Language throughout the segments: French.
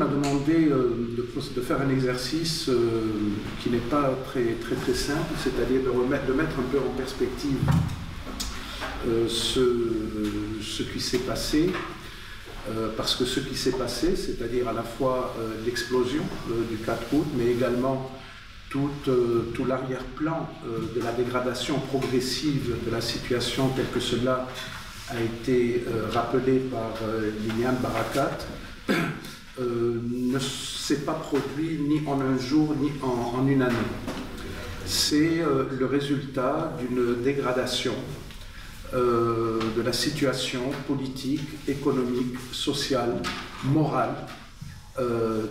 demandé de faire un exercice qui n'est pas très simple, c'est-à-dire de mettre un peu en perspective ce qui s'est passé, parce que ce qui s'est passé, c'est-à-dire à la fois l'explosion du 4 août, mais également tout l'arrière-plan de la dégradation progressive de la situation telle que cela a été rappelé par Liliane Barakat, ne s'est pas produit ni en un jour ni en une année. C'est le résultat d'une dégradation de la situation politique, économique, sociale, morale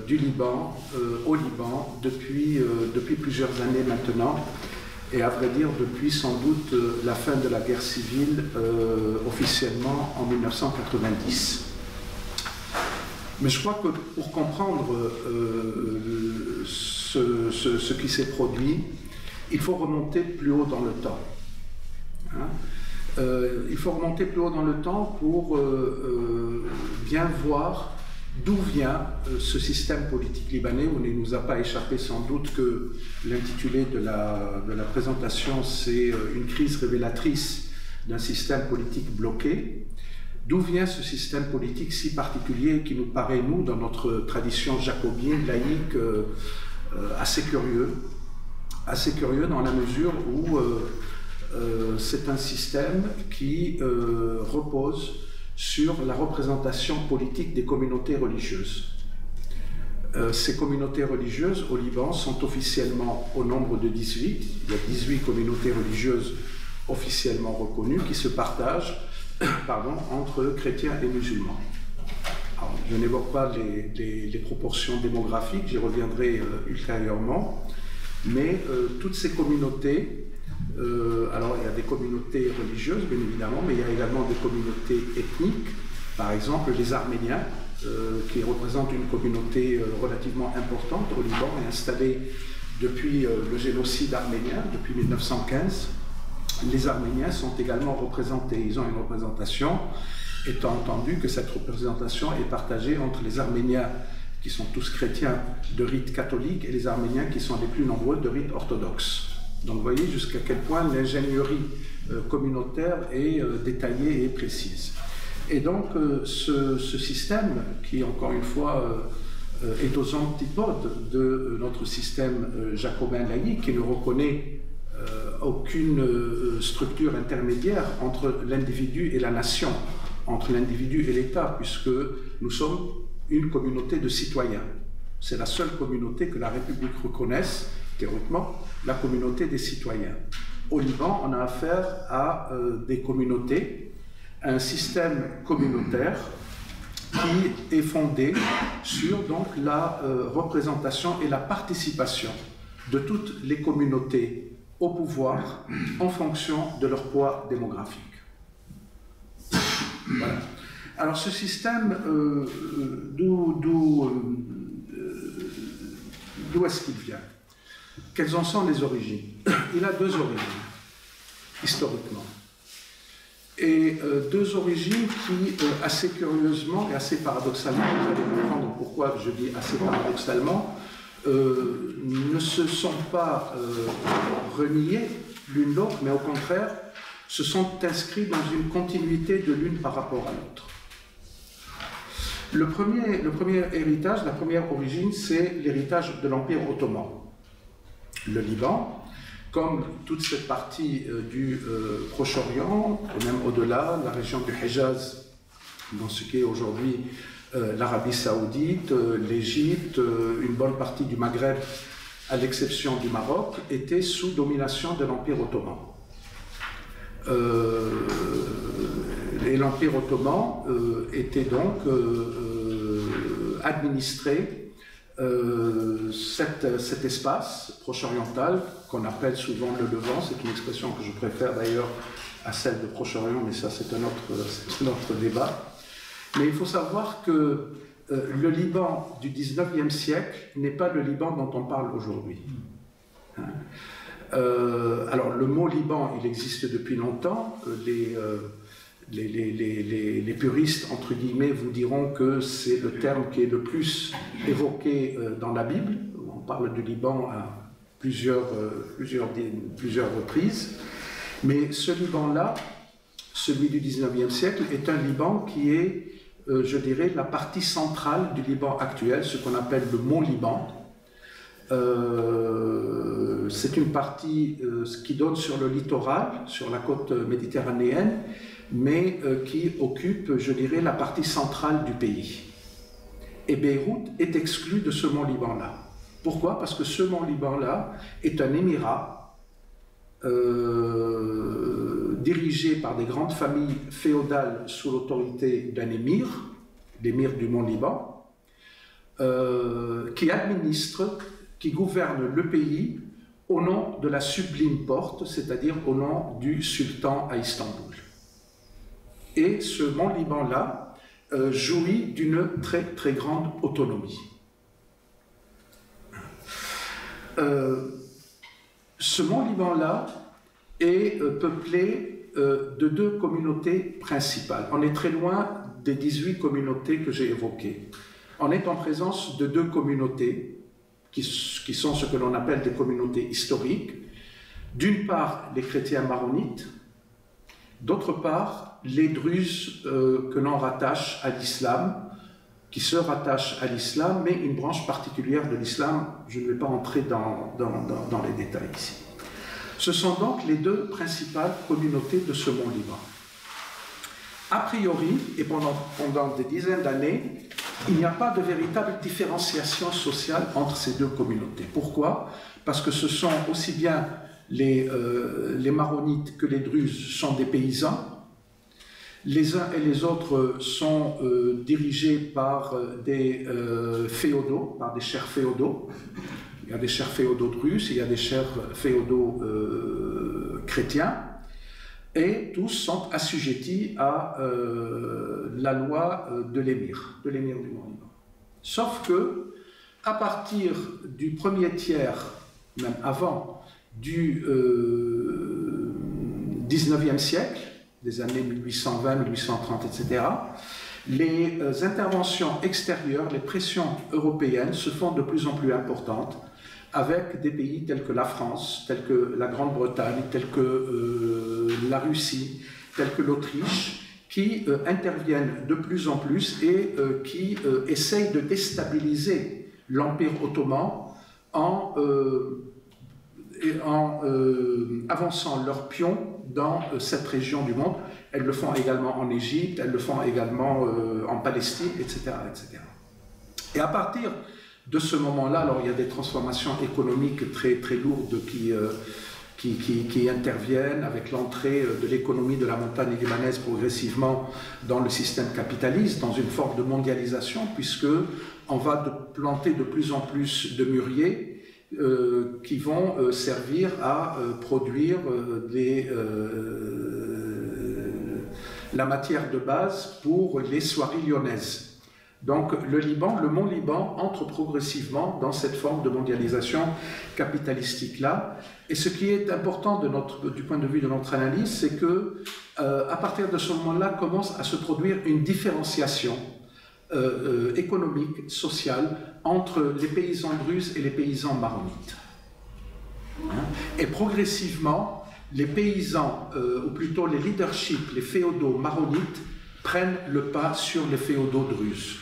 du Liban, au Liban, depuis plusieurs années maintenant, et à vrai dire depuis sans doute la fin de la guerre civile officiellement en 1990. Mais je crois que pour comprendre ce qui s'est produit, il faut remonter plus haut dans le temps. Il faut remonter plus haut dans le temps pour bien voir d'où vient ce système politique libanais. Il ne nous a pas échappé sans doute que l'intitulé de la présentation, c'est une crise révélatrice d'un système politique bloqué. D'où vient ce système politique si particulier qui nous paraît, nous, dans notre tradition jacobine, laïque, assez curieux dans la mesure où c'est un système qui repose sur la représentation politique des communautés religieuses. Ces communautés religieuses au Liban sont officiellement au nombre de 18. Il y a 18 communautés religieuses officiellement reconnues qui se partagent entre chrétiens et musulmans. Alors, je n'évoque pas les proportions démographiques, j'y reviendrai ultérieurement, mais toutes ces communautés, alors il y a des communautés religieuses bien évidemment, mais il y a également des communautés ethniques, par exemple les Arméniens, qui représentent une communauté relativement importante au Liban et installée depuis le génocide arménien, depuis 1915. Les Arméniens sont également représentés, ils ont une représentation, étant entendu que cette représentation est partagée entre les Arméniens qui sont tous chrétiens de rite catholique et les Arméniens qui sont les plus nombreux de rite orthodoxe. Donc vous voyez jusqu'à quel point l'ingénierie communautaire est détaillée et précise. Et donc ce système qui, encore une fois, est aux antipodes de notre système jacobin laïque, qui ne reconnaît aucune structure intermédiaire entre l'individu et la nation, entre l'individu et l'État, puisque nous sommes une communauté de citoyens. C'est la seule communauté que la République reconnaisse, théoriquement, la communauté des citoyens. Au Liban, on a affaire à des communautés, à un système communautaire qui est fondé sur donc, la représentation et la participation de toutes les communautés au pouvoir en fonction de leur poids démographique. Voilà. Alors ce système, d'où est-ce qu'il vient? Quelles en sont les origines? Il a deux origines, historiquement. Et deux origines qui, assez curieusement et assez paradoxalement, vous allez comprendre pourquoi je dis assez paradoxalement, ne se sont pas reniées l'une l'autre, mais au contraire, se sont inscrits dans une continuité de l'une par rapport à l'autre. Le premier héritage, la première origine, c'est l'héritage de l'Empire ottoman. Le Liban, comme toute cette partie du Proche-Orient, et même au-delà, la région du Hejaz, dans ce qui est aujourd'hui l'Arabie Saoudite, l'Égypte, une bonne partie du Maghreb, à l'exception du Maroc, était sous domination de l'Empire ottoman. Et l'Empire ottoman était donc administré cet espace proche-oriental qu'on appelle souvent le Levant. C'est une expression que je préfère d'ailleurs à celle de Proche-Orient, mais ça c'est un autre débat. Mais il faut savoir que le Liban du 19e siècle n'est pas le Liban dont on parle aujourd'hui. Alors le mot Liban, il existe depuis longtemps. les puristes, entre guillemets, vous diront que c'est le terme qui est le plus évoqué dans la Bible. On parle du Liban à plusieurs reprises. Mais ce Liban-là, celui du 19e siècle, est un Liban qui est, je dirais, la partie centrale du Liban actuel, ce qu'on appelle le Mont Liban. C'est une partie qui donne sur le littoral, sur la côte méditerranéenne, mais qui occupe, je dirais, la partie centrale du pays. Et Beyrouth est exclue de ce Mont Liban-là. Pourquoi? Parce que ce Mont Liban-là est un émirat dirigé par des grandes familles féodales sous l'autorité d'un émir, l'émir du Mont Liban, qui administre, qui gouverne le pays au nom de la sublime porte, c'est-à-dire au nom du sultan à Istanbul. Et ce Mont Liban-là jouit d'une très très grande autonomie. Ce Mont Liban-là est peuplé de deux communautés principales. On est très loin des 18 communautés que j'ai évoquées. On est en présence de deux communautés qui sont ce que l'on appelle des communautés historiques. D'une part, les chrétiens maronites, d'autre part, les druzes que l'on rattache à l'islam, qui se rattachent à l'islam, mais une branche particulière de l'islam. Je ne vais pas entrer dans les détails ici. Ce sont donc les deux principales communautés de ce Mont Liban. A priori, et pendant des dizaines d'années, il n'y a pas de véritable différenciation sociale entre ces deux communautés. Pourquoi? Parce que ce sont aussi bien les maronites que les druzes sont des paysans. Les uns et les autres sont dirigés par des féodaux, par des chers féodaux. Il y a des chers féodaux druzes, il y a des chers féodaux chrétiens, et tous sont assujettis à la loi de l'émir du Mont Liban. Sauf que, à partir du premier tiers, même avant, du 19e siècle, des années 1820, 1830, etc., les interventions extérieures, les pressions européennes se font de plus en plus importantes avec des pays tels que la France, tels que la Grande-Bretagne, tels que la Russie, tels que l'Autriche, qui interviennent de plus en plus et qui essayent de déstabiliser l'Empire ottoman en avançant leurs pions dans cette région du monde. Elles le font également en Égypte, elles le font également en Palestine, etc., etc. Et à partir de ce moment-là, alors il y a des transformations économiques très, très lourdes qui interviennent avec l'entrée de l'économie de la montagne libanaise progressivement dans le système capitaliste, dans une forme de mondialisation, puisque on va planter de plus en plus de mûriers qui vont servir à produire la matière de base pour les soieries lyonnaises. Donc le Mont Liban entre progressivement dans cette forme de mondialisation capitalistique-là. Et ce qui est important du point de vue de notre analyse, c'est que à partir de ce moment-là commence à se produire une différenciation économique, sociale, entre les paysans druzes et les paysans maronites. Et progressivement, les paysans, ou plutôt les leaderships, les féodaux maronites, prennent le pas sur les féodaux druzes.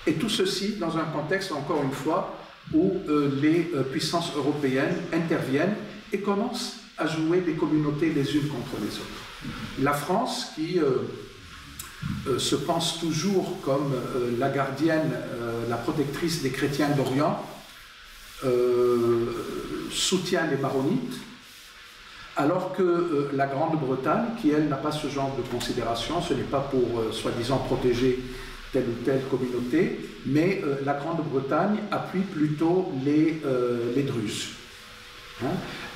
Et tout ceci dans un contexte, encore une fois, où les puissances européennes interviennent et commencent à jouer des communautés les unes contre les autres. La France, qui se pense toujours comme la gardienne, la protectrice des chrétiens d'Orient, soutient les maronites, alors que la Grande-Bretagne, qui elle n'a pas ce genre de considération, ce n'est pas pour soi-disant protéger telle ou telle communauté, mais la Grande-Bretagne appuie plutôt les druzes.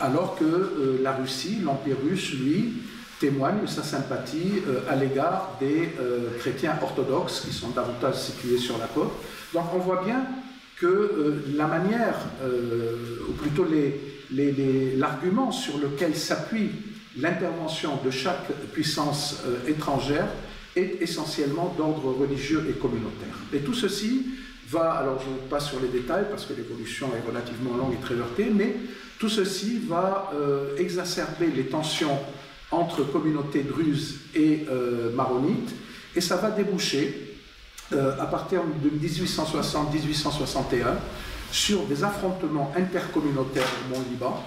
Alors que la Russie, l'Empire russe, lui, témoigne de sa sympathie à l'égard des chrétiens orthodoxes qui sont davantage situés sur la côte. Donc on voit bien que la manière, ou plutôt l'argument sur lequel s'appuie l'intervention de chaque puissance étrangère est essentiellement d'ordre religieux et communautaire. Et tout ceci va, alors je ne passe sur les détails parce que l'évolution est relativement longue et très heurtée, mais tout ceci va exacerber les tensions entre communautés druzes et maronites, et ça va déboucher à partir de 1860-1861 sur des affrontements intercommunautaires au Mont-Liban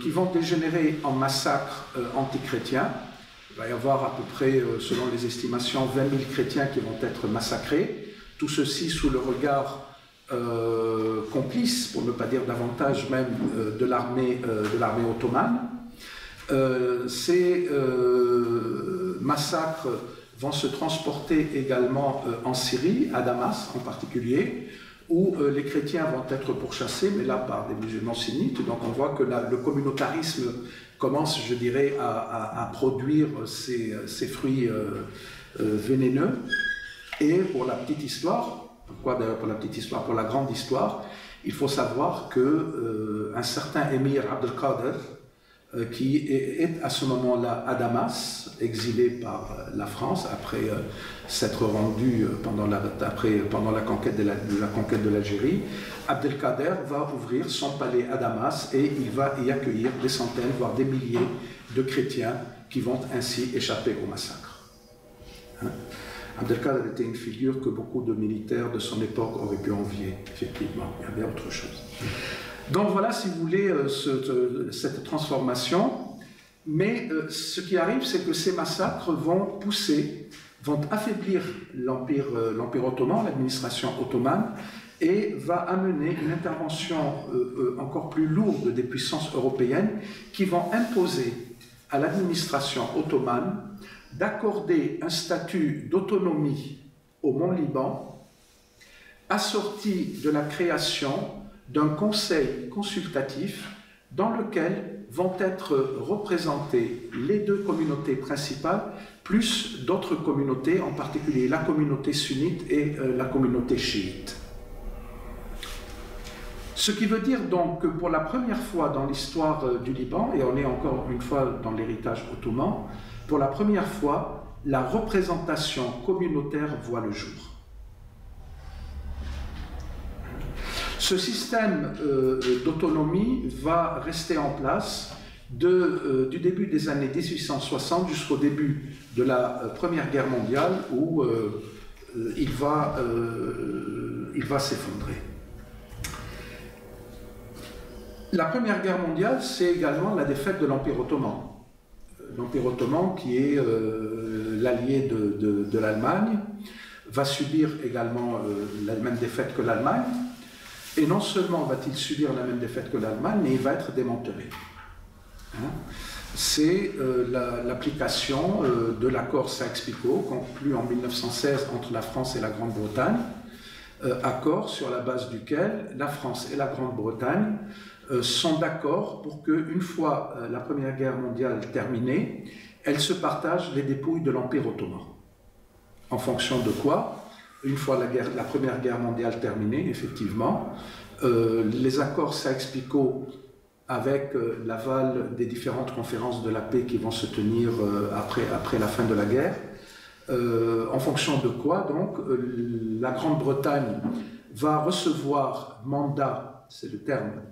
qui vont dégénérer en massacres antichrétiens. Il va y avoir à peu près, selon les estimations, 20 000 chrétiens qui vont être massacrés. Tout ceci sous le regard complice, pour ne pas dire davantage même, de l'armée ottomane. Ces massacres vont se transporter également en Syrie, à Damas en particulier, où les chrétiens vont être pourchassés, mais là par des musulmans sunnites. Donc on voit que le communautarisme commence, je dirais, à produire ses fruits vénéneux. Et pour la petite histoire, pourquoi d'ailleurs pour la petite histoire, pour la grande histoire, il faut savoir qu'un certain émir Abdelkader, qui est à ce moment-là à Damas, exilé par la France après s'être rendu pendant la conquête de l'Algérie, Abdelkader va ouvrir son palais à Damas et il va y accueillir des centaines, voire des milliers de chrétiens qui vont ainsi échapper au massacre. Abdelkader était une figure que beaucoup de militaires de son époque auraient pu envier, effectivement. Il y avait autre chose. Donc voilà, si vous voulez, cette transformation. Mais ce qui arrive, c'est que ces massacres vont affaiblir l'Empire ottoman, l'administration ottomane, et va amener une intervention encore plus lourde des puissances européennes qui vont imposer à l'administration ottomane d'accorder un statut d'autonomie au Mont-Liban, assorti de la création d'un conseil consultatif dans lequel vont être représentées les deux communautés principales, plus d'autres communautés, en particulier la communauté sunnite et la communauté chiite. Ce qui veut dire donc que pour la première fois dans l'histoire du Liban, et on est encore une fois dans l'héritage ottoman, pour la première fois, la représentation communautaire voit le jour. Ce système d'autonomie va rester en place du début des années 1860 jusqu'au début de la Première Guerre mondiale où il va s'effondrer. La Première Guerre mondiale, c'est également la défaite de l'Empire ottoman. L'Empire ottoman, qui est l'allié de l'Allemagne, va subir également la même défaite que l'Allemagne. Et non seulement va-t-il subir la même défaite que l'Allemagne, mais il va être démantelé. C'est l'application de l'accord Sykes-Picot, conclu en 1916 entre la France et la Grande-Bretagne, accord sur la base duquel la France et la Grande-Bretagne sont d'accord pour qu'une fois la Première Guerre mondiale terminée, elles se partagent les dépouilles de l'Empire ottoman. En fonction de quoi ? Une fois la Première Guerre mondiale terminée, effectivement, les accords Sykes-Picot, avec l'aval des différentes conférences de la paix qui vont se tenir après la fin de la guerre, en fonction de quoi, donc, la Grande-Bretagne va recevoir mandat, c'est le terme,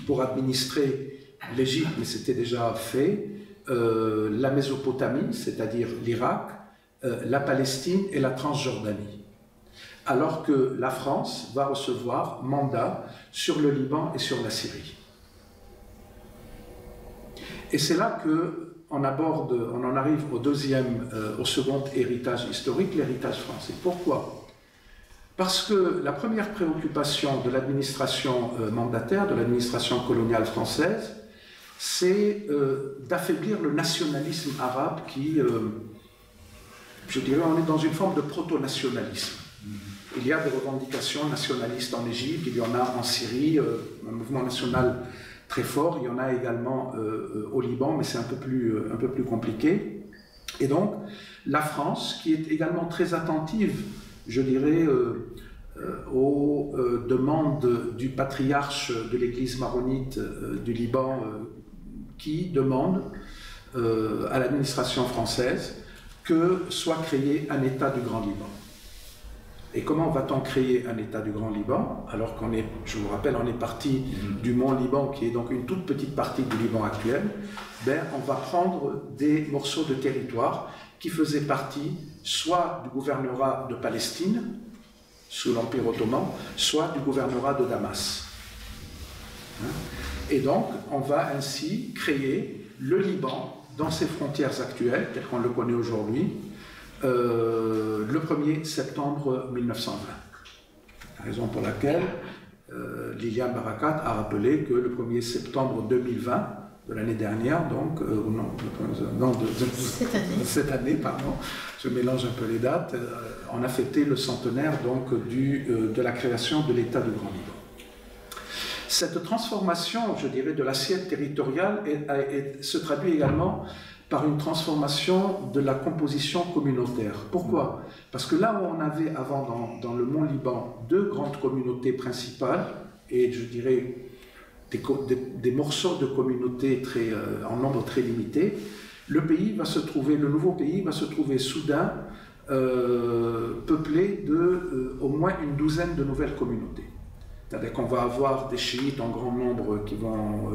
pour administrer l'Égypte, mais c'était déjà fait, la Mésopotamie, c'est-à-dire l'Irak, la Palestine et la Transjordanie. Alors que la France va recevoir mandat sur le Liban et sur la Syrie. Et c'est là qu'on en arrive au second héritage historique, l'héritage français. Pourquoi ? Parce que la première préoccupation de l'administration mandataire, de l'administration coloniale française, c'est d'affaiblir le nationalisme arabe qui, je dirais, on est dans une forme de proto-nationalisme. Il y a des revendications nationalistes en Égypte, il y en a en Syrie, un mouvement national très fort, il y en a également au Liban, mais c'est un peu plus compliqué. Et donc, la France, qui est également très attentive, je dirais, aux demandes du patriarche de l'église maronite du Liban, qui demande à l'administration française que soit créé un État du Grand Liban. Et comment va-t-on créer un État du Grand Liban, alors qu'on est, je vous rappelle, on est parti du Mont Liban, qui est donc une toute petite partie du Liban actuel. On va prendre des morceaux de territoire qui faisaient partie soit du gouvernorat de Palestine, sous l'Empire ottoman, soit du gouvernorat de Damas. Et donc, on va ainsi créer le Liban dans ses frontières actuelles, telles qu'on le connaît aujourd'hui, le 1er septembre 1920. La raison pour laquelle Liliane Barakat a rappelé que le 1er septembre 2020, de l'année dernière, donc, cette année, pardon, je mélange un peu les dates, on a fêté le centenaire donc, de la création de l'État du Grand Liban. Cette transformation, je dirais, de l'assiette territoriale se traduit également par une transformation de la composition communautaire. Pourquoi? Parce que là où on avait avant dans le Mont Liban deux grandes communautés principales, et je dirais des morceaux de communautés en nombre très limité, le nouveau pays va se trouver soudain peuplé de au moins une douzaine de nouvelles communautés. C'est-à-dire qu'on va avoir des chiites en grand nombre qui vont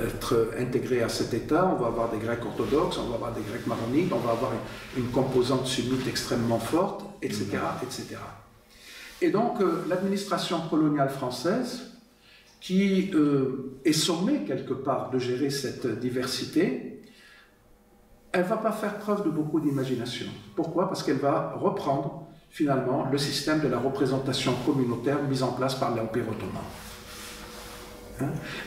être intégrés à cet État, on va avoir des Grecs orthodoxes, on va avoir des Grecs maronites, on va avoir une composante sunnite extrêmement forte, etc. etc. Et donc l'administration coloniale française, qui est sommée quelque part de gérer cette diversité, elle ne va pas faire preuve de beaucoup d'imagination. Pourquoi? Parce qu'elle va reprendre finalement le système de la représentation communautaire mis en place par l'Empire ottoman.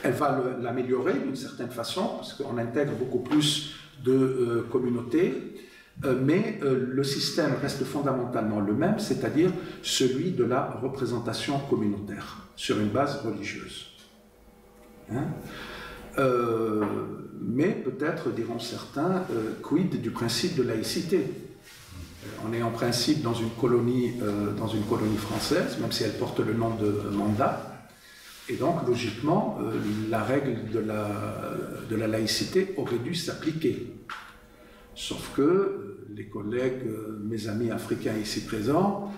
Elle va l'améliorer d'une certaine façon, parce qu'on intègre beaucoup plus de communautés, mais le système reste fondamentalement le même, c'est-à-dire celui de la représentation communautaire, sur une base religieuse. Mais peut-être, diront certains, quid du principe de laïcité? On est en principe dans une colonie française, même si elle porte le nom de mandat, et donc logiquement la règle de la laïcité aurait dû s'appliquer. Sauf que les collègues, mes amis africains ici présents,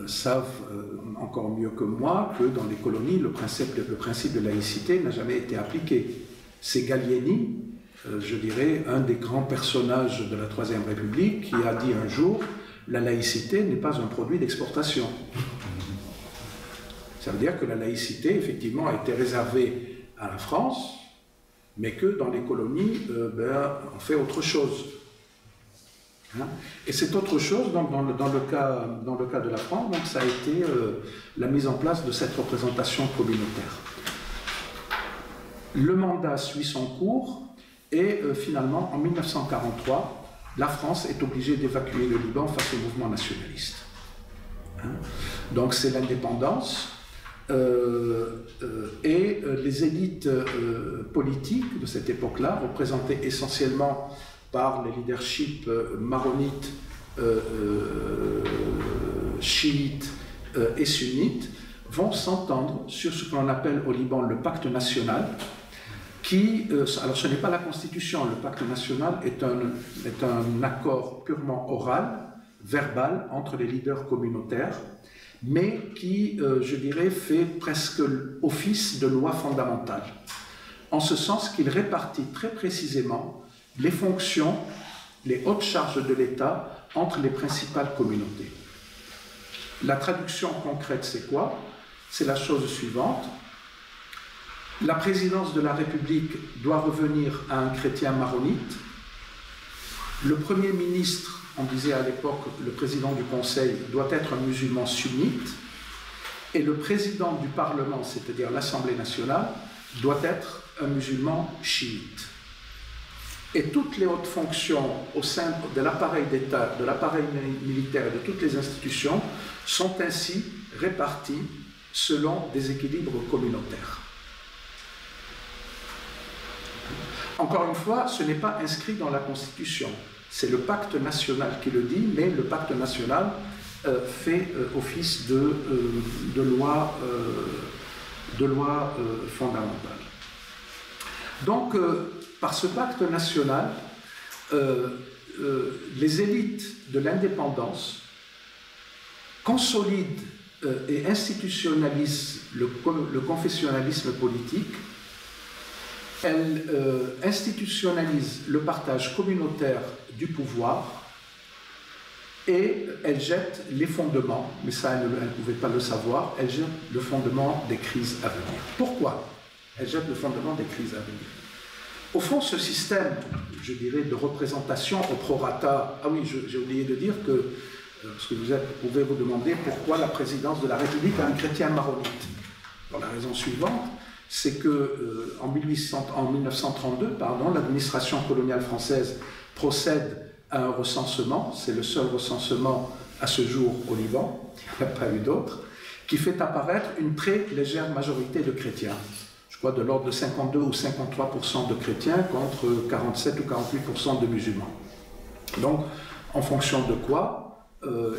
savent encore mieux que moi que dans les colonies, le principe de laïcité n'a jamais été appliqué. C'est Gallieni, je dirais, un des grands personnages de la Troisième République, qui a dit un jour « La laïcité n'est pas un produit d'exportation ». Ça veut dire que la laïcité, effectivement, a été réservée à la France, mais que dans les colonies, on fait autre chose. Et cette autre chose, donc, dans le cas de la France, donc, ça a été la mise en place de cette représentation communautaire. Le mandat suit son cours et finalement, en 1943, la France est obligée d'évacuer le Liban face au mouvement nationaliste. Donc c'est l'indépendance et les élites politiques de cette époque-là, représentées essentiellement par les leaderships maronites, chiites et sunnites, vont s'entendre sur ce qu'on appelle au Liban le pacte national, qui, alors ce n'est pas la constitution, le pacte national est un accord purement oral, verbal, entre les leaders communautaires, mais qui, je dirais, fait presque office de loi fondamentale, en ce sens qu'il répartit très précisément les fonctions, les hautes charges de l'État entre les principales communautés. La traduction concrète, c'est quoi? C'est la chose suivante. La présidence de la République doit revenir à un chrétien maronite. Le Premier ministre, on disait à l'époque, le président du Conseil, doit être un musulman sunnite. Et le président du Parlement, c'est-à-dire l'Assemblée nationale, doit être un musulman chiite. Et toutes les hautes fonctions au sein de l'appareil d'État, de l'appareil militaire et de toutes les institutions sont ainsi réparties selon des équilibres communautaires. Encore une fois, ce n'est pas inscrit dans la Constitution. C'est le pacte national qui le dit, mais le pacte national fait office de loi fondamentale. Donc, par ce pacte national, les élites de l'indépendance consolident et institutionnalisent le confessionnalisme politique. Elles institutionnalisent le partage communautaire du pouvoir et elles jettent les fondements, mais ça elles ne pouvaient pas le savoir, elles jettent le fondement des crises à venir. Pourquoi elles jettent le fondement des crises à venir? Au fond, ce système, je dirais, de représentation au prorata, ah oui, j'ai oublié de dire que, parce que vous pouvez vous demander pourquoi la présidence de la République a un chrétien maronite. Pour la raison suivante, c'est que en 1932, l'administration coloniale française procède à un recensement, c'est le seul recensement à ce jour au Liban, il n'y a pas eu d'autre, qui fait apparaître une très légère majorité de chrétiens. Je crois de l'ordre de 52 ou 53% de chrétiens contre 47 ou 48% de musulmans. Donc, en fonction de quoi,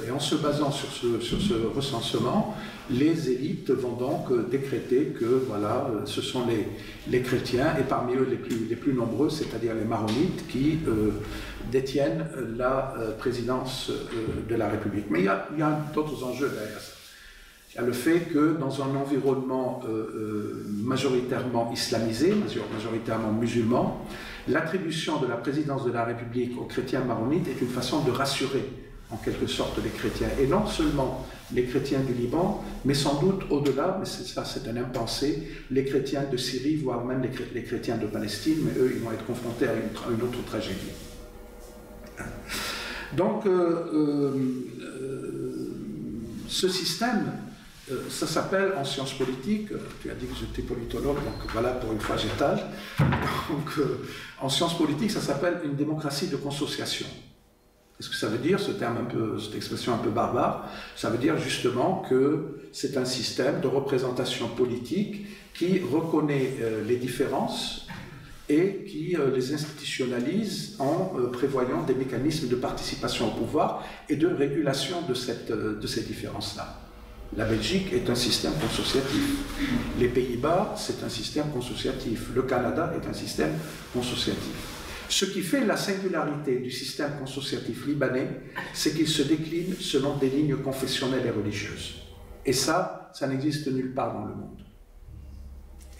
et en se basant sur ce recensement, les élites vont donc décréter que voilà, ce sont les chrétiens, et parmi eux les plus nombreux, c'est-à-dire les maronites, qui détiennent la présidence de la République. Mais il y a d'autres enjeux derrière ça. Il y a le fait que dans un environnement majoritairement islamisé, majoritairement musulman, l'attribution de la présidence de la République aux chrétiens maronites est une façon de rassurer en quelque sorte les chrétiens, et non seulement les chrétiens du Liban, mais sans doute au-delà, mais ça c'est un impensé, les chrétiens de Syrie, voire même les chrétiens de Palestine, mais eux ils vont être confrontés à une autre tragédie. Donc ce système, ça s'appelle en sciences politiques, tu as dit que j'étais politologue, donc voilà, pour une fois j'étale, donc en sciences politiques ça s'appelle une démocratie de consociation. Qu'est-ce que ça veut dire, ce terme cette expression un peu barbare? Ça veut dire justement que c'est un système de représentation politique qui reconnaît les différences et qui les institutionnalise en prévoyant des mécanismes de participation au pouvoir et de régulation de ces différences-là. La Belgique est un système consociatif. Les Pays-Bas, c'est un système consociatif. Le Canada est un système consociatif. Ce qui fait la singularité du système consociatif libanais, c'est qu'il se décline selon des lignes confessionnelles et religieuses. Et ça n'existe nulle part dans le monde.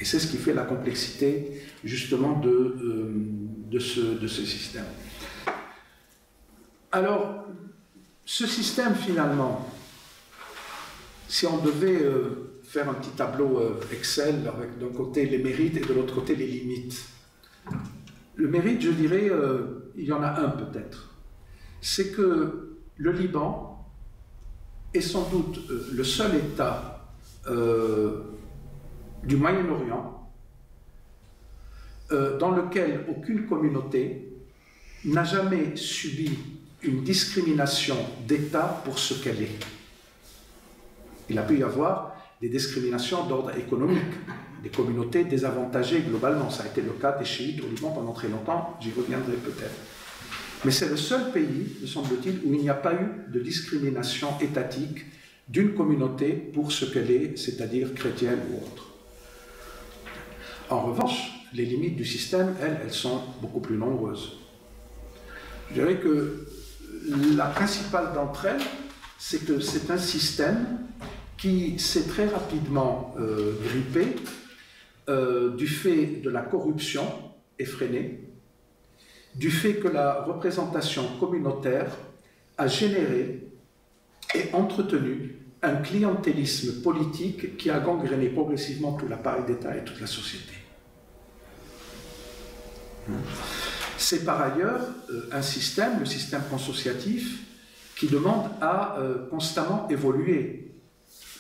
Et c'est ce qui fait la complexité, justement, de ce système. Alors, ce système, finalement, si on devait faire un petit tableau Excel, avec d'un côté les mérites et de l'autre côté les limites, le mérite, je dirais, il y en a un peut-être. C'est que le Liban est sans doute le seul État du Moyen-Orient dans lequel aucune communauté n'a jamais subi une discrimination d'État pour ce qu'elle est. Il a pu y avoir des discriminations d'ordre économique, des communautés désavantagées globalement. Ça a été le cas des chiites au Liban pendant très longtemps, j'y reviendrai peut-être. Mais c'est le seul pays, me semble-t-il, où il n'y a pas eu de discrimination étatique d'une communauté pour ce qu'elle est, c'est-à-dire chrétienne ou autre. En revanche, les limites du système, elles sont beaucoup plus nombreuses. Je dirais que la principale d'entre elles, c'est que c'est un système qui s'est très rapidement grippé du fait de la corruption effrénée, du fait que la représentation communautaire a généré et entretenu un clientélisme politique qui a gangréné progressivement tout l'appareil d'État et toute la société. C'est par ailleurs un système, le système consociatif, qui demande à constamment évoluer.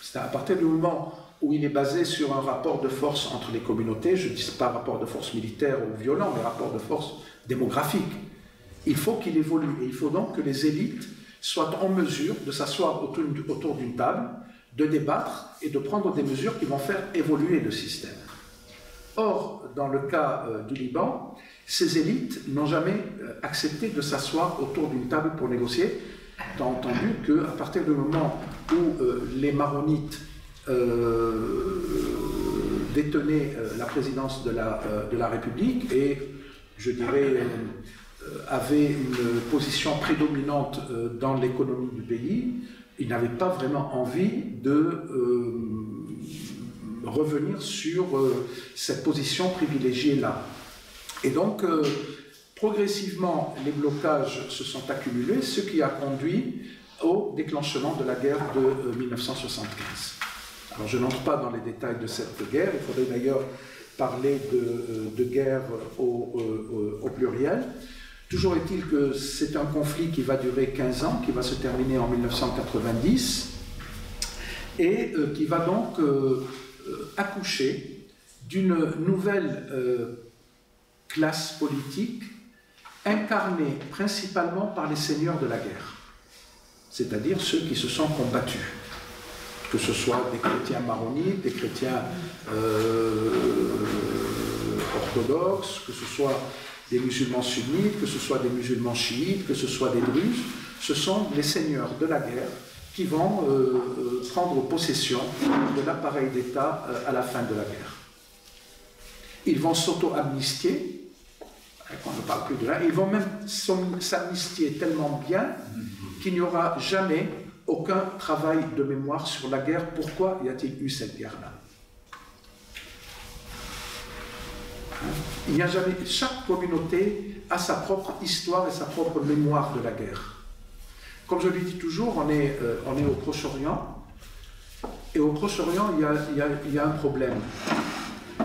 C'est à partir du moment où il est basé sur un rapport de force entre les communautés, je ne dis pas rapport de force militaire ou violent, mais rapport de force démographique. Il faut qu'il évolue, et il faut donc que les élites soient en mesure de s'asseoir autour d'une table, de débattre et de prendre des mesures qui vont faire évoluer le système. Or, dans le cas du Liban, ces élites n'ont jamais accepté de s'asseoir autour d'une table pour négocier, étant entendu qu'à partir du moment où les maronites détenait la présidence de la République et, je dirais, avait une position prédominante dans l'économie du pays. Il n'avait pas vraiment envie de revenir sur cette position privilégiée-là. Et donc, progressivement, les blocages se sont accumulés, ce qui a conduit au déclenchement de la guerre de 1975. Alors, je n'entre pas dans les détails de cette guerre, il faudrait d'ailleurs parler de guerre au pluriel. Toujours est-il que c'est un conflit qui va durer 15 ans, qui va se terminer en 1990, et qui va donc accoucher d'une nouvelle classe politique incarnée principalement par les seigneurs de la guerre, c'est-à-dire ceux qui se sont combattus, que ce soit des chrétiens maronites, des chrétiens orthodoxes, que ce soit des musulmans sunnites, que ce soit des musulmans chiites, que ce soit des druzes. Ce sont les seigneurs de la guerre qui vont prendre possession de l'appareil d'État à la fin de la guerre. Ils vont s'auto-amnistier, on ne parle plus de là, ils vont même s'amnistier tellement bien qu'il n'y aura jamais aucun travail de mémoire sur la guerre. Pourquoi y a-t-il eu cette guerre-là? Il n'y a jamais. Chaque communauté a sa propre histoire et sa propre mémoire de la guerre. Comme je le dis toujours, on est au Proche-Orient, et au Proche-Orient, il y a un problème.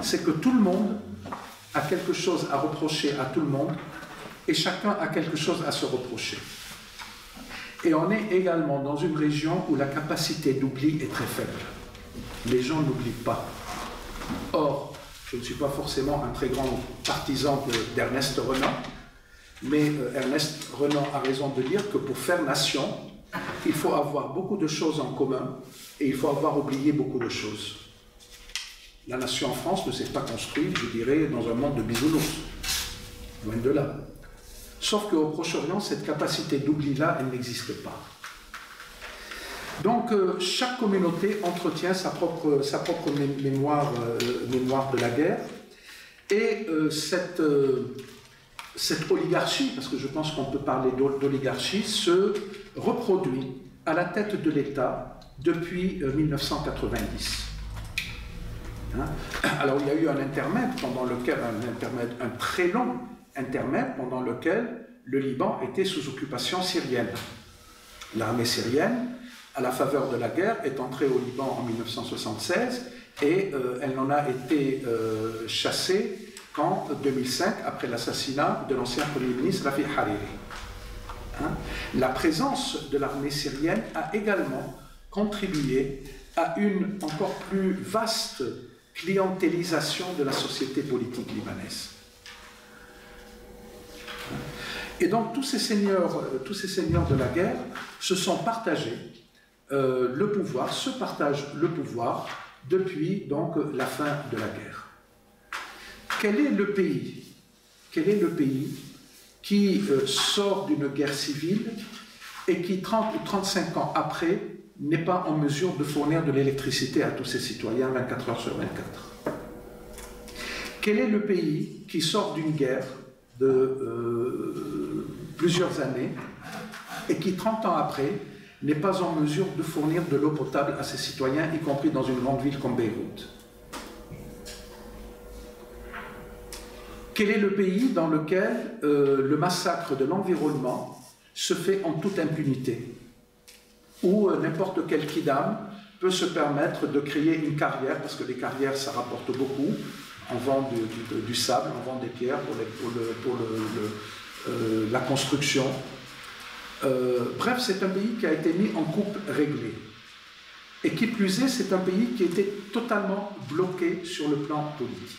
C'est que tout le monde a quelque chose à reprocher à tout le monde, et chacun a quelque chose à se reprocher. Et on est également dans une région où la capacité d'oubli est très faible. Les gens n'oublient pas. Or, je ne suis pas forcément un très grand partisan d'Ernest Renan, mais Ernest Renan a raison de dire que pour faire nation, il faut avoir beaucoup de choses en commun et il faut avoir oublié beaucoup de choses. La nation en France ne s'est pas construite, je dirais, dans un monde de bisounours. Loin de là. Sauf qu'au Proche-Orient, cette capacité d'oubli-là, elle n'existe pas. Donc, chaque communauté entretient sa propre mémoire de la guerre. Et cette oligarchie, parce que je pense qu'on peut parler d'oligarchie, se reproduit à la tête de l'État depuis 1990. Hein? Alors, il y a eu un intermède pendant lequel, un très long intermède pendant lequel le Liban était sous occupation syrienne. L'armée syrienne, à la faveur de la guerre, est entrée au Liban en 1976 et elle n'en a été chassée qu'en 2005, après l'assassinat de l'ancien Premier ministre Rafiq Hariri. Hein? La présence de l'armée syrienne a également contribué à une encore plus vaste clientélisation de la société politique libanaise. Et donc tous ces seigneurs de la guerre se sont partagés le pouvoir, se partagent le pouvoir depuis donc la fin de la guerre. Quel est le pays qui sort d'une guerre civile et qui 30 ou 35 ans après n'est pas en mesure de fournir de l'électricité à tous ses citoyens 24 heures sur 24? Quel est le pays qui sort d'une guerre de plusieurs années et qui 30 ans après n'est pas en mesure de fournir de l'eau potable à ses citoyens, y compris dans une grande ville comme Beyrouth? Quel est le pays dans lequel le massacre de l'environnement se fait en toute impunité, où n'importe quel kidam peut se permettre de créer une carrière, parce que les carrières ça rapporte beaucoup, on vend du sable, on vend des pierres pour la construction. Bref, c'est un pays qui a été mis en coupe réglée. Et qui plus est, c'est un pays qui était totalement bloqué sur le plan politique.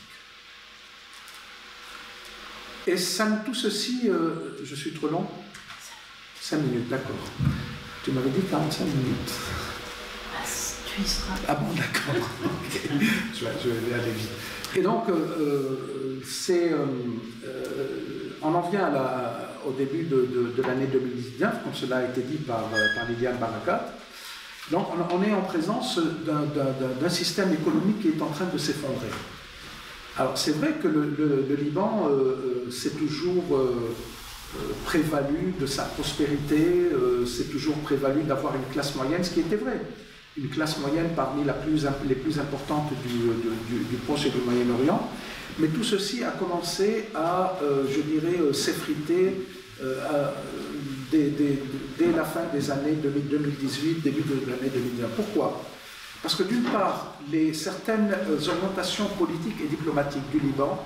Et tout ceci, je suis trop long? 5 minutes, d'accord. Tu m'avais dit 45 minutes. Tu y seras. Ah bon, d'accord. Okay. Je vais aller vite. Et donc, on en vient au début de l'année 2019, comme cela a été dit par Liliane Barakat. Donc on est en présence d'un système économique qui est en train de s'effondrer. Alors c'est vrai que le Liban s'est toujours prévalu de sa prospérité, s'est toujours prévalu d'avoir une classe moyenne, ce qui était vrai. Une classe moyenne parmi les plus importantes du Proche et du Moyen-Orient. Mais tout ceci a commencé à, je dirais, s'effriter dès la fin des années 2018, début de l'année 2019. Pourquoi? Parce que d'une part, certaines orientations politiques et diplomatiques du Liban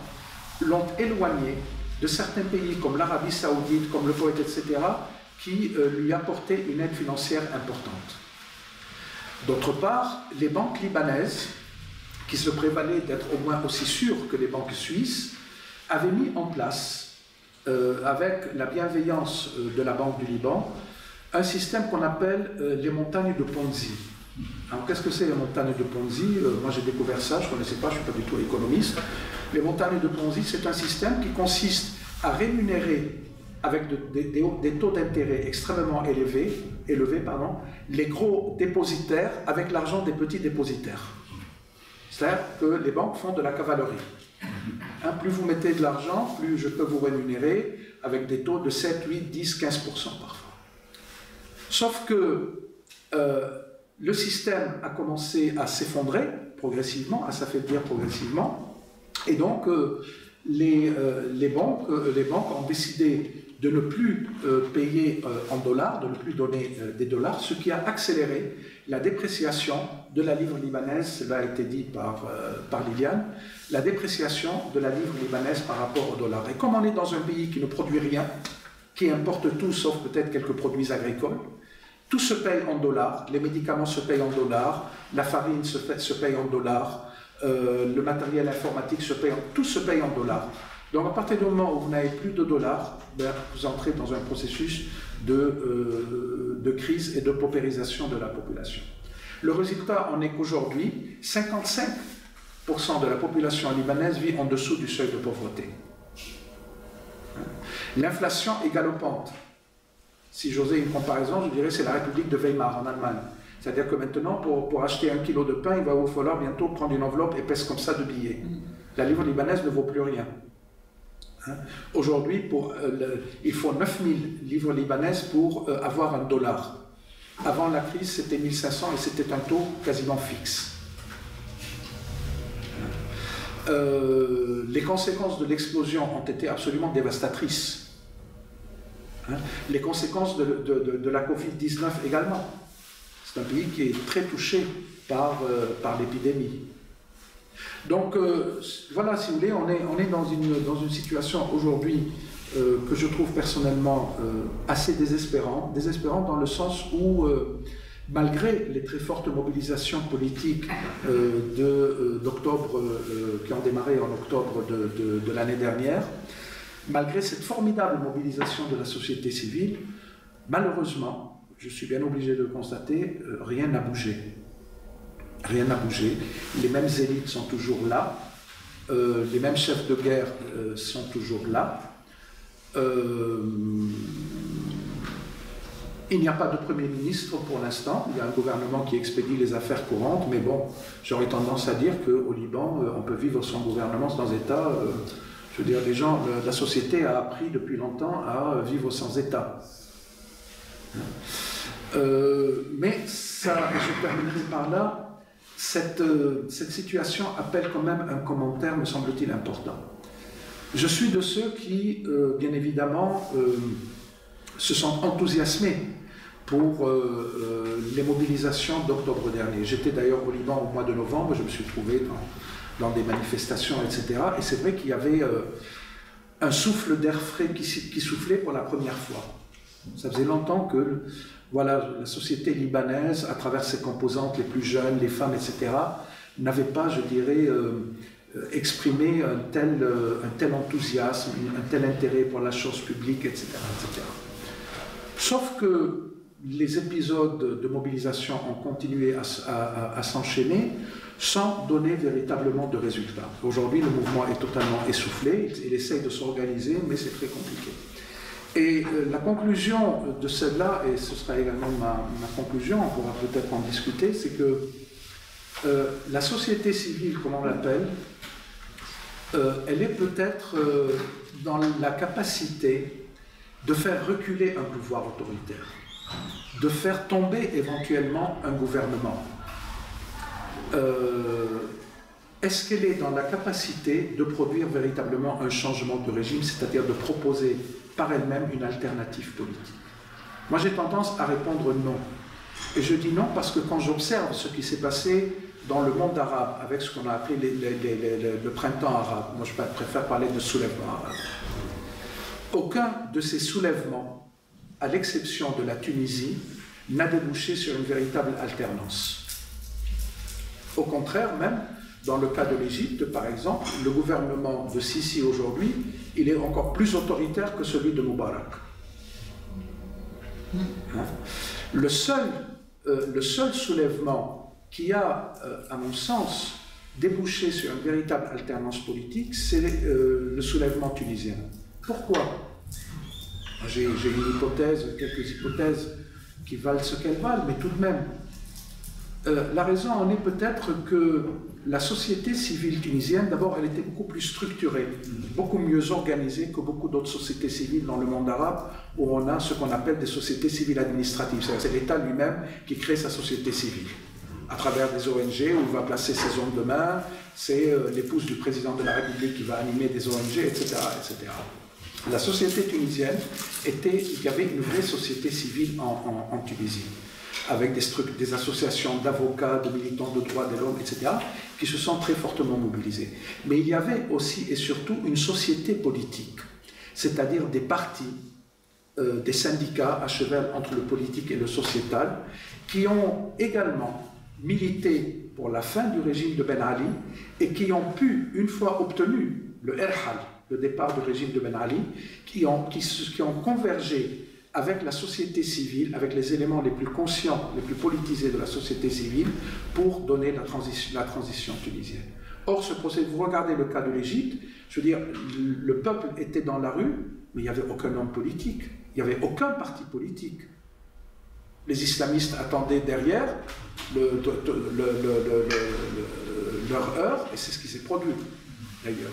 l'ont éloigné de certains pays comme l'Arabie Saoudite, comme le Koweït, etc., qui lui apportaient une aide financière importante. D'autre part, les banques libanaises, qui se prévalaient d'être au moins aussi sûres que les banques suisses, avaient mis en place, avec la bienveillance de la Banque du Liban, un système qu'on appelle les montagnes de Ponzi. Alors qu'est-ce que c'est les montagnes de Ponzi? Moi j'ai découvert ça, je ne connaissais pas, je ne suis pas du tout économiste. Les montagnes de Ponzi, c'est un système qui consiste à rémunérer avec des taux d'intérêt extrêmement élevés, les gros dépositaires avec l'argent des petits dépositaires. C'est-à-dire que les banques font de la cavalerie. Plus vous mettez de l'argent, plus je peux vous rémunérer avec des taux de 7, 8, 10, 15% parfois. Sauf que le système a commencé à s'effondrer progressivement, à s'affaiblir progressivement, et donc les banques ont décidé de ne plus payer en dollars, de ne plus donner des dollars, ce qui a accéléré la dépréciation de la livre libanaise, cela a été dit par Liliane, la dépréciation de la livre libanaise par rapport au dollar. Et comme on est dans un pays qui ne produit rien, qui importe tout sauf peut-être quelques produits agricoles, tout se paye en dollars, les médicaments se payent en dollars, la farine se paye en dollars, le matériel informatique tout se paye en dollars. Donc à partir du moment où vous n'avez plus de dollars, vous entrez dans un processus de crise et de paupérisation de la population. Le résultat en est qu'aujourd'hui, 55% de la population libanaise vit en dessous du seuil de pauvreté. L'inflation est galopante. Si j'osais une comparaison, je dirais que c'est la République de Weimar en Allemagne. C'est-à-dire que maintenant, pour acheter 1 kilo de pain, il va vous falloir bientôt prendre une enveloppe épaisse comme ça de billets. La livre libanaise ne vaut plus rien. Aujourd'hui, il faut 9000 livres libanaises pour avoir un dollar. Avant la crise, c'était 1500 et c'était un taux quasiment fixe. Les conséquences de l'explosion ont été absolument dévastatrices. Les conséquences de la Covid-19 également. C'est un pays qui est très touché par l'épidémie. Donc voilà, si vous voulez, on est dans une situation aujourd'hui que je trouve personnellement assez désespérante dans le sens où, malgré les très fortes mobilisations politiques d'octobre, qui ont démarré en octobre de l'année dernière, malgré cette formidable mobilisation de la société civile, malheureusement, je suis bien obligé de le constater, rien n'a bougé. Rien n'a bougé. Les mêmes élites sont toujours là. Les mêmes chefs de guerre sont toujours là. Il n'y a pas de Premier ministre pour l'instant. Il y a un gouvernement qui expédie les affaires courantes. Mais bon, j'aurais tendance à dire qu'au Liban, on peut vivre sans gouvernement, sans État. Je veux dire, la société a appris depuis longtemps à vivre sans État. Mais ça, je terminerai par là. Cette situation appelle quand même un commentaire, me semble-t-il, important. Je suis de ceux qui, bien évidemment, se sont enthousiasmés pour les mobilisations d'octobre dernier. J'étais d'ailleurs au Liban au mois de novembre, je me suis trouvé dans des manifestations, etc. Et c'est vrai qu'il y avait un souffle d'air frais qui soufflait pour la première fois. Ça faisait longtemps que voilà, la société libanaise, à travers ses composantes les plus jeunes, les femmes, etc., n'avait pas, je dirais, exprimé un tel enthousiasme, un tel intérêt pour la chose publique, etc., etc. Sauf que les épisodes de mobilisation ont continué à s'enchaîner sans donner véritablement de résultats. Aujourd'hui, le mouvement est totalement essoufflé, il essaye de s'organiser, mais c'est très compliqué. Et la conclusion de celle-là, et ce sera également ma conclusion, on pourra peut-être en discuter, c'est que la société civile, comme on l'appelle, elle est peut-être dans la capacité de faire reculer un pouvoir autoritaire, de faire tomber éventuellement un gouvernement. Est-ce qu'elle est dans la capacité de produire véritablement un changement de régime, c'est-à-dire de proposer par elle-même une alternative politique? Moi, j'ai tendance à répondre non. Et je dis non parce que quand j'observe ce qui s'est passé dans le monde arabe, avec ce qu'on a appelé le printemps arabe, moi je préfère parler de soulèvement arabe, aucun de ces soulèvements, à l'exception de la Tunisie, n'a débouché sur une véritable alternance. Au contraire, même, dans le cas de l'Égypte, par exemple, le gouvernement de Sisi aujourd'hui, il est encore plus autoritaire que celui de Moubarak. Hein? Le seul soulèvement qui a, à mon sens, débouché sur une véritable alternance politique, c'est le soulèvement tunisien. Pourquoi? J'ai une hypothèse, quelques hypothèses qui valent ce qu'elles valent, mais tout de même, la raison en est peut-être que la société civile tunisienne, d'abord, elle était beaucoup plus structurée, beaucoup mieux organisée que beaucoup d'autres sociétés civiles dans le monde arabe, où on a ce qu'on appelle des sociétés civiles administratives. C'est l'État lui-même qui crée sa société civile, à travers des ONG, où il va placer ses hommes de main, c'est l'épouse du président de la République qui va animer des ONG, etc., etc. La société tunisienne il y avait une vraie société civile en Tunisie, avec des associations d'avocats, de militants de droits de l'homme, etc., qui se sont très fortement mobilisés. Mais il y avait aussi et surtout une société politique, c'est-à-dire des partis, des syndicats à cheval entre le politique et le sociétal, qui ont également milité pour la fin du régime de Ben Ali et qui ont pu, une fois obtenu le Erhal, le départ du régime de Ben Ali, qui ont convergé avec la société civile, avec les éléments les plus conscients, les plus politisés de la société civile, pour donner la transition tunisienne. Or, ce procès, vous regardez le cas de l'Égypte, je veux dire, le peuple était dans la rue, mais il n'y avait aucun homme politique, il n'y avait aucun parti politique. Les islamistes attendaient derrière leur heure, et c'est ce qui s'est produit, d'ailleurs.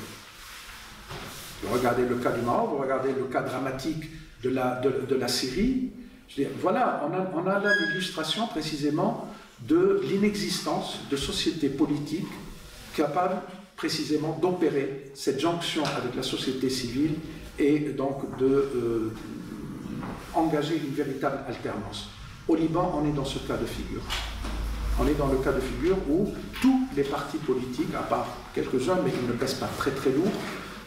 Vous regardez le cas du Maroc, vous regardez le cas dramatique de la Syrie. Je veux dire, voilà, on a là l'illustration précisément de l'inexistence de sociétés politiques capables précisément d'opérer cette jonction avec la société civile et donc d'engager une véritable alternance. Au Liban, on est dans ce cas de figure. On est dans le cas de figure où tous les partis politiques, à part quelques-uns, mais ils ne pèsent pas très très lourd,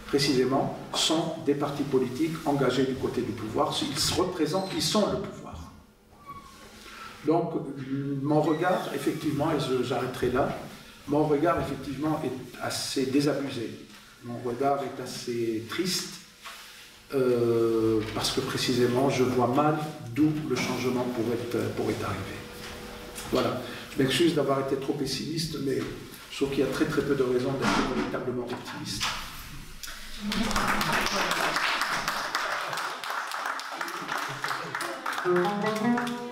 précisément, sont des partis politiques engagés du côté du pouvoir. Ils se représentent, ils sont le pouvoir. Donc, mon regard, effectivement, et j'arrêterai là, mon regard, effectivement, est assez désabusé. Mon regard est assez triste, parce que, précisément, je vois mal d'où le changement pourrait arriver. Voilà. Je m'excuse d'avoir été trop pessimiste, mais je trouve qu'il y a très très peu de raisons d'être véritablement optimiste. Thank you.